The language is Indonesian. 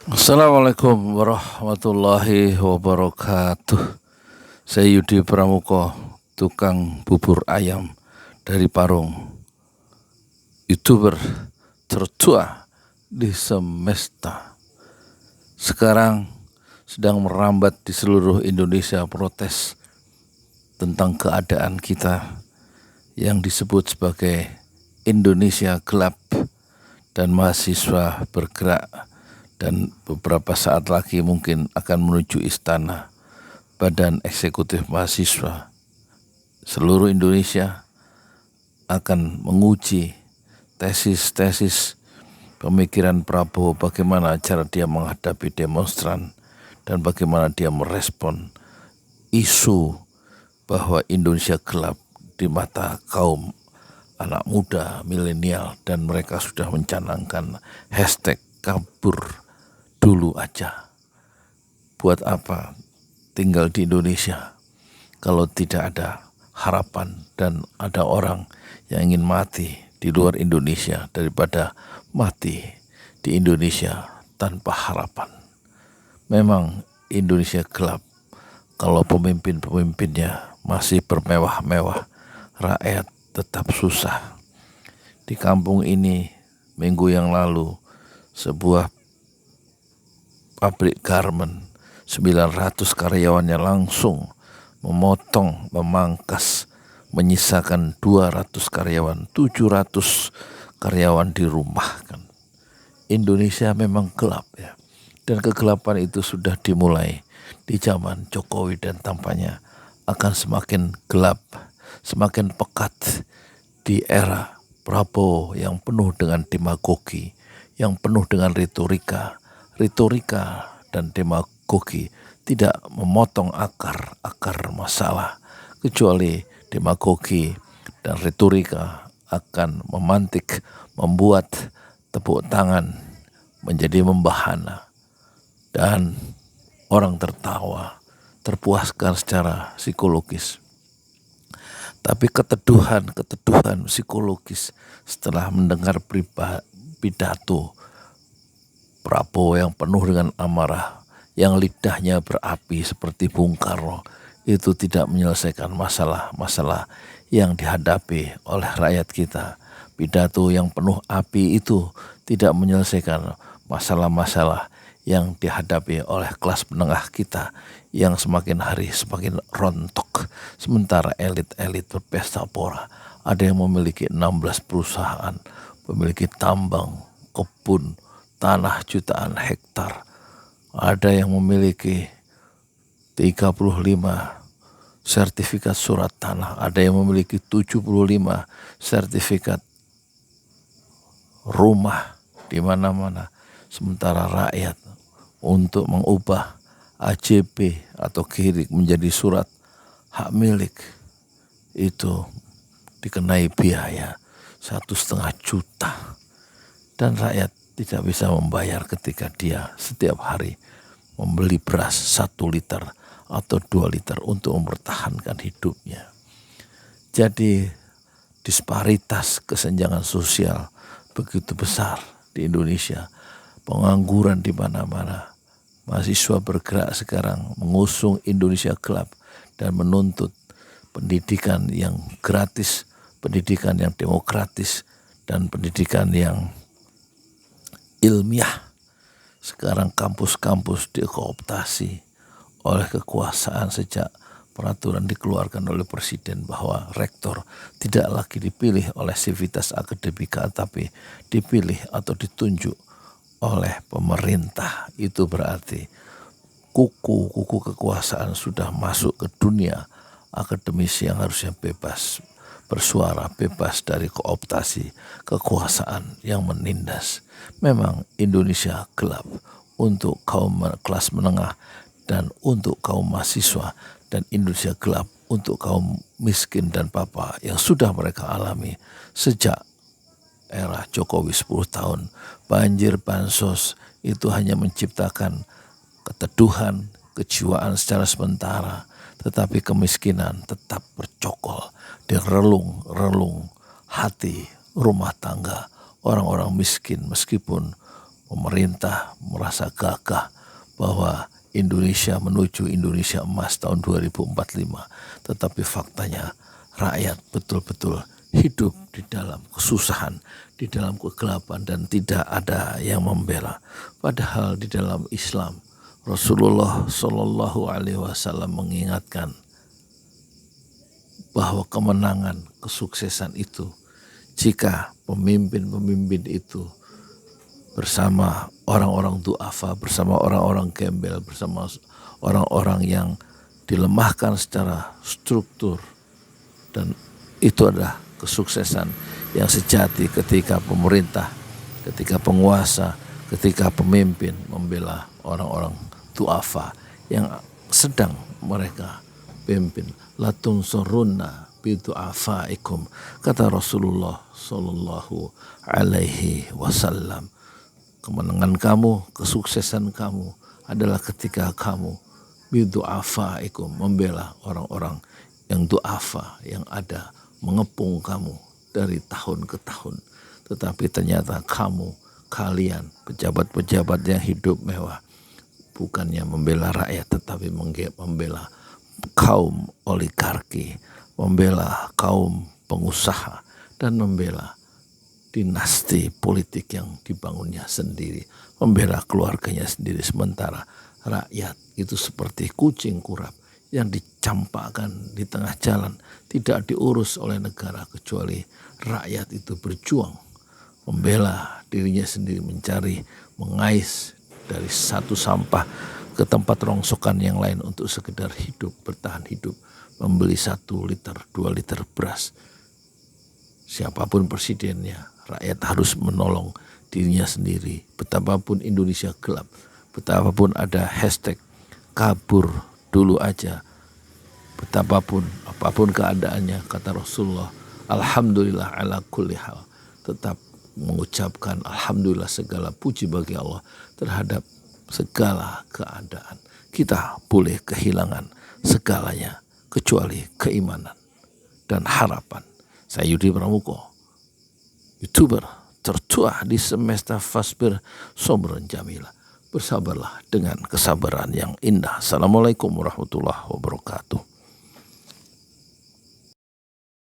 Assalamualaikum warahmatullahi wabarakatuh. Saya Yudi Pramuko, tukang bubur ayam dari Parung, YouTuber tertua di semesta. Sekarang sedang merambat di seluruh Indonesia protes tentang keadaan kita yang disebut sebagai Indonesia gelap, dan mahasiswa bergerak dan beberapa saat lagi mungkin akan menuju istana Badan Eksekutif Mahasiswa seluruh Indonesia akan menguji tesis-tesis pemikiran Prabowo, bagaimana cara dia menghadapi demonstran dan bagaimana dia merespon isu bahwa Indonesia gelap di mata kaum anak muda, milenial, dan mereka sudah mencanangkan hashtag kabur dulu aja. Buat apa tinggal di Indonesia kalau tidak ada harapan dan ada orang yang ingin mati di luar Indonesia daripada mati di Indonesia tanpa harapan. Memang Indonesia gelap kalau pemimpin-pemimpinnya masih bermewah-mewah, rakyat tetap susah. Di kampung ini minggu yang lalu sebuah pabrik garment 900 karyawannya langsung memotong, memangkas, menyisakan 200 karyawan, 700 karyawan dirumahkan. Indonesia memang gelap ya. Dan kegelapan itu sudah dimulai di zaman Jokowi dan tampaknya akan semakin gelap, semakin pekat di era Prabowo yang penuh dengan demagogi, yang penuh dengan retorika dan demagogi tidak memotong akar masalah, kecuali demagogi dan retorika akan memantik, membuat tepuk tangan menjadi membahana dan orang tertawa, terpuaskan secara psikologis. Tapi keteduhan psikologis setelah mendengar pidato Prabowo yang penuh dengan amarah, yang lidahnya berapi seperti Bung Karno, itu tidak menyelesaikan masalah-masalah yang dihadapi oleh rakyat kita. Pidato yang penuh api itu tidak menyelesaikan masalah-masalah yang dihadapi oleh kelas menengah kita yang semakin hari semakin rontok. Sementara elit-elit berpesta pora, ada yang memiliki 16 perusahaan, memiliki tambang, kebun, tanah jutaan hektar. Ada yang memiliki 35 sertifikat surat tanah, ada yang memiliki 75 sertifikat rumah di mana-mana. Sementara rakyat untuk mengubah AJP atau KIRIK menjadi surat hak milik itu dikenai biaya 1,5 juta, dan rakyat tidak bisa membayar ketika dia setiap hari membeli beras 1 liter atau 2 liter untuk mempertahankan hidupnya. Jadi disparitas kesenjangan sosial begitu besar di Indonesia, pengangguran di mana-mana. Mahasiswa bergerak sekarang mengusung Indonesia gelap dan menuntut pendidikan yang gratis, pendidikan yang demokratis, dan pendidikan yang ilmiah. Sekarang kampus-kampus dikooptasi oleh kekuasaan sejak peraturan dikeluarkan oleh presiden bahwa rektor tidak lagi dipilih oleh sivitas akademika tapi dipilih atau ditunjuk oleh pemerintah. Itu berarti kuku kekuasaan sudah masuk ke dunia akademisi yang harusnya bebas bersuara, bebas dari kooptasi kekuasaan yang menindas. Memang Indonesia gelap untuk kaum kelas menengah dan untuk kaum mahasiswa, dan Indonesia gelap untuk kaum miskin dan papa yang sudah mereka alami sejak era Jokowi 10 tahun. Banjir bansos itu hanya menciptakan keteduhan, kejiwaan secara sementara, tetapi kemiskinan tetap bercokol di relung-relung hati rumah tangga orang-orang miskin, meskipun pemerintah merasa gagah bahwa Indonesia menuju Indonesia emas tahun 2045. Tetapi faktanya rakyat betul-betul hidup di dalam kesusahan, di dalam kegelapan, dan tidak ada yang membela. Padahal di dalam Islam, Rasulullah Shallallahu Alaihi Wasallam mengingatkan bahwa kemenangan, kesuksesan itu jika pemimpin-pemimpin itu bersama orang-orang du'afa, bersama orang-orang gembel, bersama orang-orang yang dilemahkan secara struktur. Dan itu adalah kesuksesan yang sejati ketika pemerintah, ketika penguasa, ketika pemimpin membela orang-orang du'afa yang sedang mereka pimpin. La tunsurunna bidu'afaikum, kata Rasulullah Sallallahu Alaihi Wasallam. Kemenangan kamu, kesuksesan kamu adalah ketika kamu bidu'afaikum, membela orang-orang yang du'afa, yang ada mengepung kamu dari tahun ke tahun. Tetapi ternyata kalian pejabat-pejabat yang hidup mewah bukannya membela rakyat, tetapi membela kaum oligarki, membela kaum pengusaha, dan membela dinasti politik yang dibangunnya sendiri, membela keluarganya sendiri. Sementara rakyat itu seperti kucing kurap yang dicampakkan di tengah jalan, tidak diurus oleh negara, kecuali rakyat itu berjuang membela dirinya sendiri, mencari, mengais dari satu sampah ke tempat rongsokan yang lain untuk sekedar hidup, bertahan hidup, membeli 1 liter, 2 liter beras. Siapapun presidennya, rakyat harus menolong dirinya sendiri. Betapapun Indonesia gelap, betapapun ada hashtag kabur dulu aja, betapapun apapun keadaannya, kata Rasulullah, alhamdulillah ala kulli hal, tetap mengucapkan alhamdulillah, segala puji bagi Allah terhadap segala keadaan. Kita boleh kehilangan segalanya kecuali keimanan dan harapan. Saya Yudi Pramuko, YouTuber tertua di semesta Fasbir Sobron Jamila. Bersabarlah dengan kesabaran yang indah. Assalamualaikum warahmatullahi wabarakatuh.